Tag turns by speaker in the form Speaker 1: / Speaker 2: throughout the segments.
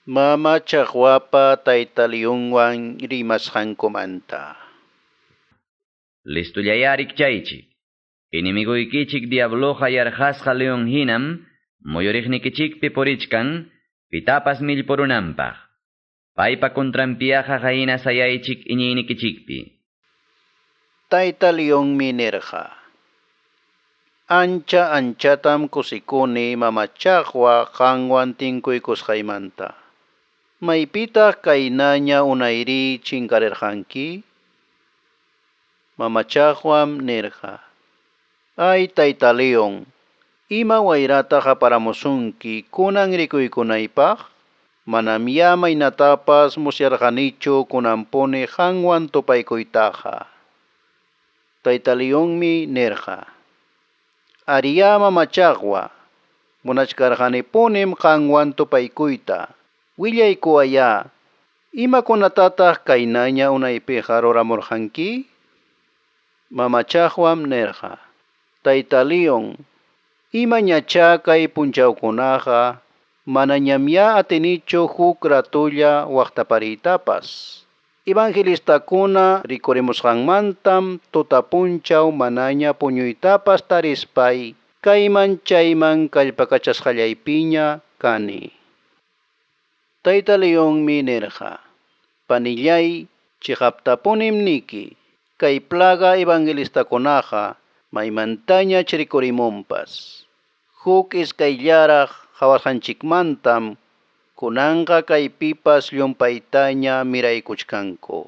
Speaker 1: Mama chaqwapa taytaliyunwan rimasqankumanta.
Speaker 2: Listullayarik chaychik. Inimiguykichik diabloja yarqasqa leon hinam, moyoriknikichikpi porichkan, pitapas millpurunampaq. Paypa kontrampiaqa hayna sayaychik iñiynikichikpi.
Speaker 1: Taytaliyunmi nirqa. Anchatam kusikuni mama chaqwa qanwan tinkuykusqaymanta. Maypitaq kaynaña unayri chinkarirqanki? Mama chaqwam nirqa. Ay taytaliyon, ima wayrataq aparamusunki kunan rikuykunaypaq? Manam maynatapas musyarqanichu kunanpuni qanwan tupaykuytaqa. Taytaliyunmi nirqa. Ariya mama chaqwa, munachkarqanipunim qanwan tupaykuyta. Willaykuwaya, imakunatataq kaynaña unaypiqa ruramurqanki? Mama chaqwam nirqa. Taytaliyon, imañacha kay punchawkunaqa manañamya atinichu huk ratulla waqtapariytapas. Evangelistakuna rikurimusqanmantam tutapunchaw manaña puñuytapas tarispay kayman chayman kallpakachasqallaypiña kani. Taytaliyunmi nirqa. Panillay, chiqaptapunim niki, kay plaga evangelistakunaqa maymantaña rikurimunpas. Huk iskayllaraq hawarqanchikmantam kunanqa kaypipas llumpaytaña miraykuchkanku.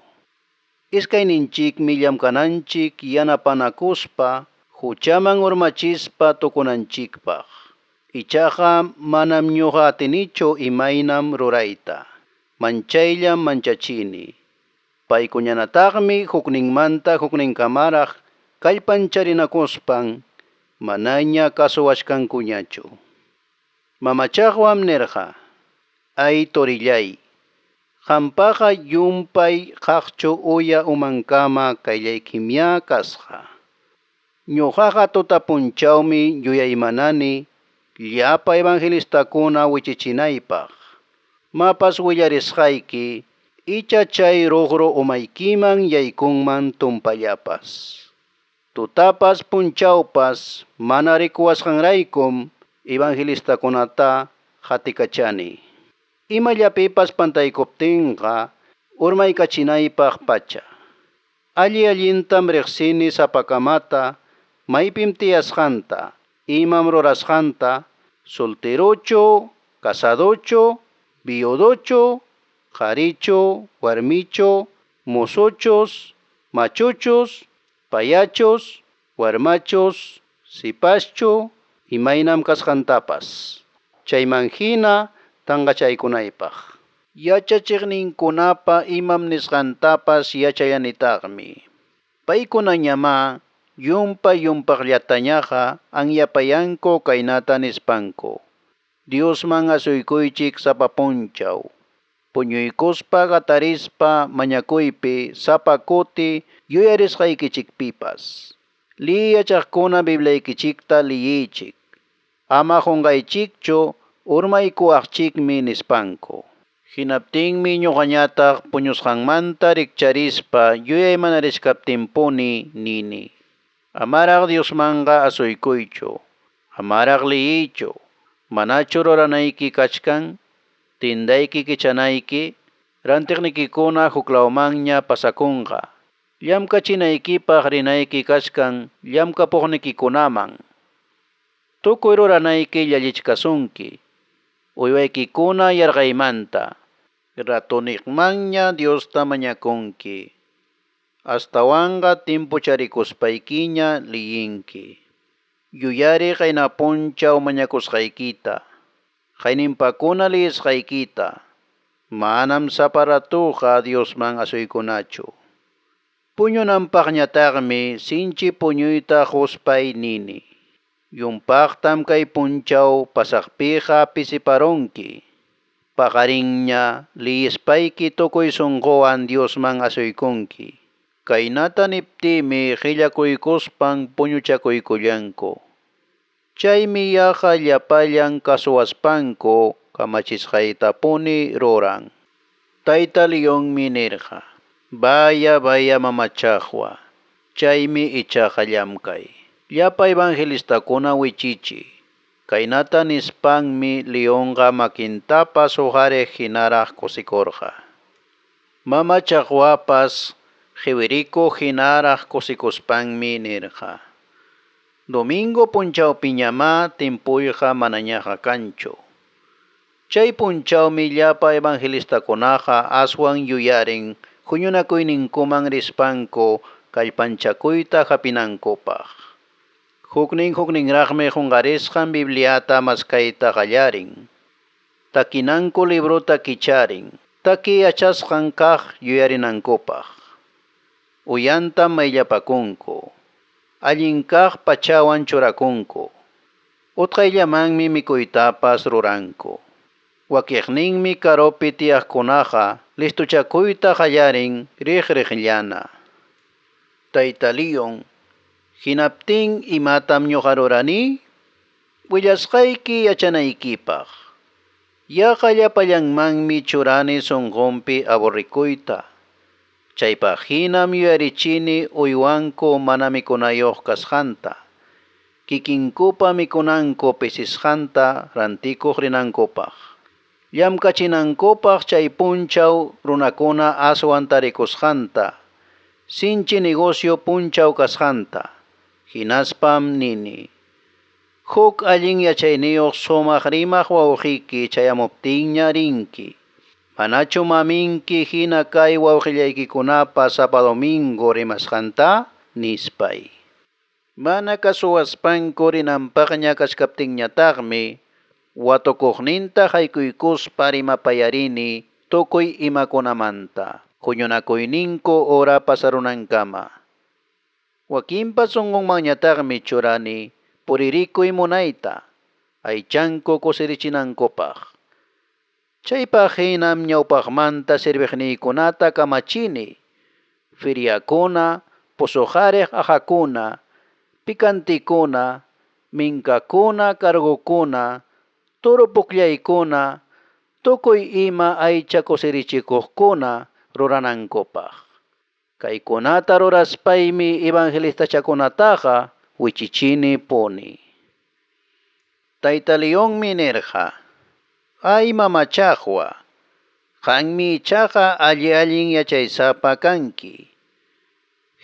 Speaker 1: Iskayninchikmi llamkananchik yanapanakuspa, huchaman urmachispa tukunanchikpaq. Ichaqa manam ñuqa atinichu imaynam rurayta. Manchayllam manchachini. Paykuñanataqmi hukninmanta hukninkamaraq kallpancharinakuspan manaña kasuwashkankuñachu. Mama chaqwam nirqa. Ay torillay, qampaqa yumpay qaqchu uya umankama kayllaykimya kasqa. Ñuqaqa tutapunchawmi yuyaymanani llapa evangelistakuna wichichinaypaq. Mapas willarisqayki, icha chay rugru umaykiman yaykunman tumpallapas. Tutapas punchawpas mana rikuwasqanraykum evangelistakunata hatikachani. Imallapipas pantaykuptinqa urmaykachinaypaq pacha. Allintam riqsini sapakamata, maypim tiyasqanta, imam rurasqanta, solterochu, casadochu, viudochu, qharichu, warmichu, mozochos, machuchos, payachos, warmachos, sipaschu, imaynam kasqantapas. Chayman hina tanqachaykunaypaq. Yachachiqninkunapa imam nisqantapas yachayanitaqmi. Paykunañama yumpaqllatañaqa anyapayanku kaynata nispanku. Diosman asuykuychik sapapunchaw. Puñuykuspa qatarispa mañakuypi sapakuti yuyarisqaykichikpipas. Liyachaqkuna biblaykichikta liyiychik. Ama qunqaychikchu urmaykuwaqchikmi nispanku. Hinaptinmi ñuqañataq puñusqanmanta rikcharispa yuyaymanarishkaptinpuni nini. Amaraq Diosmanqa asuykuychu. Amaraq liyiychu. Manachu ruranayki kachkan, tindayki kichanayki, rantiqnikikuna huklawmanña pasakunqa. Llamkachinaykipaq rinayki kachkan llamkapuqnikikunaman. Tukuy ruranayki llallichkasunki. Uywaykikuna yarqaymanta. Ratuniqmanña Diosta mañakunki. Astawanqa timpucharikuspaykiña liyinki. Yuyari qaynapunchaw mañakusqaykita. Qayninpakuna liyisqaykita. Manam saparatuqa Diosman asuykunachu. Puñunanpaqñataqmi sinchi puñuyta huspay nini. Yumpaqtam kay punchaw pasaqpiqa pisiparunki. Paqarinña liyispayki tukuy sunquwan Diosman asuykunki. Kaynata niptimi qillakuykuspan puñuchakuykullanku. Chaymi yaqa llapallan kasuwaspanku kamachisqaytapuni ruran. Tayta Leonmi nirqa, vaya mamachaqwa, chaymi ichaqa llamkay. Llapa evangelistakuna wichichi, kaynata nispanmi Leonqa makintapas uharik hinaraq kusikurqa. Mamachaqwapas qhiwirikuq hinaraq kusikuspanmi nirqa. Domingo punchawpiñama timpuyqa manañaqa kanchu. Chay punchawmi llapa evangelistakunaqa aswan yuyarin huñunakuyninkuman rispanku kallpanchakuyta hapinankupaq. Hukninraqmi qunqarisqan Bibliata maskayta qallarin. Takinanku libruta kicharin. Taki achasqan kaq yuyarinankupaq. Uyantam mayllapakunku. Allin kaq pachawan churakunku. Utqayllamanmi mikuytapas ruranku. Wakiqninmi karupi tiyaqkunaqa listuchakuyta qallarin riqllana. Tayta Leon, hinaptin imatam ñuqa rurani? Willasqayki yachanaykipaq. Yaqa llapallanmanmi churani sunqunpi aburrikuyta. Chaypaq hinam yuyarichini uywanku mana mikunayuq kasqanta. Kikinkupa mikunanku pisisqanta rantikuq rinankupaq. Llamkachinankupaq chay punchaw runakuna aswan tarikusqanta. Sinchi negocio punchaw kasqanta. Hinaspam nini. Huk allin yachayniyuq sumaq rimaq wawqiyki chayamuptinña rinki. Manachu maminki hina kay wawqillaykikunapas sapa domingo rimasqanta? Nispay. Mana kasuwaspanku rinanpaqña kashkaptinñataqmi watukuqninta haykuykuspa rimapayarini tukuy imakunamanta. Huñunakuyninku ora pasarunankama. Wakinpa sunqunmanñataqmi churani puririkuy munayta, aychanku kusirichinankupak. Chaypaq hinam ñawpaqmanta sirviqniykunata kamachini, feriakuna, pusuqariq ajakuna, pikantikuna, minkakuna, kargukuna, turupukllaykuna, tukuy ima aycha kusirichikuqkuna ruranankupaq. Kaykunata ruraspaymi evangelistachakunataqa wichichini puni. Tayta Leonmi nirqa, ay mamachaqwa, qanmi ichaqa allin yachaysapa kanki.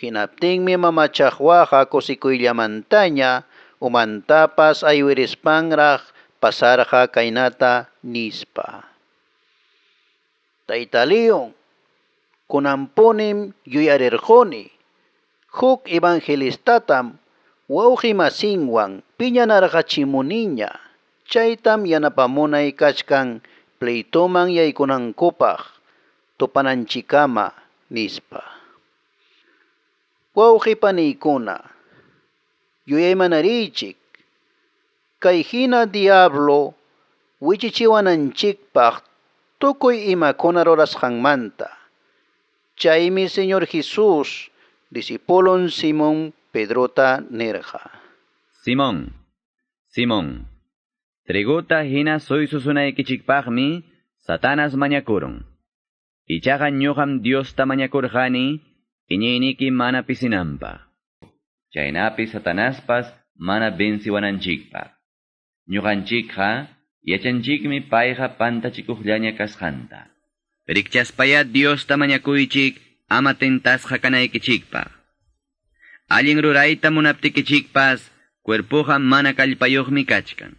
Speaker 1: Hinaptinmi mamachaqwaqa kusikuyllamantaña umantapas aywirispanraq pasarqa kaynata nispa. Tayta Leon, kunanpunim yuyarirquni, huk evangelistatam wawqi masinwan piñanarqachimuniña. Chaytam yanapamunay kachkan pleituman yaykunankupaq tupananchikama nispa. Wawqi paniykuna, yuyaymanarichik, kay hina diablo wichichiwananchikpaq tukuy imakuna rurasqanmanta. Chaymi Señor Jesus disipulun Simón Pedrota nirqa.
Speaker 2: Simón, triguta hina suysusunaykichikpaqmi Satanas mañakurun. Ichaqa ñuqam Diosta mañakurqani iñayniki mana pisinanpaq. Chaynapi Satanaspas mana venciwananchikpaq. Ñuqanchikqa yachanchikmi payqa pantachikuqllaña kasqanta. Rikchaspaya Diosta mañakuychik ama tentasqa kanaykichikpaq. Allin rurayta munaptikichikpas cuerpuqa mana kallpayuqmi kachkan.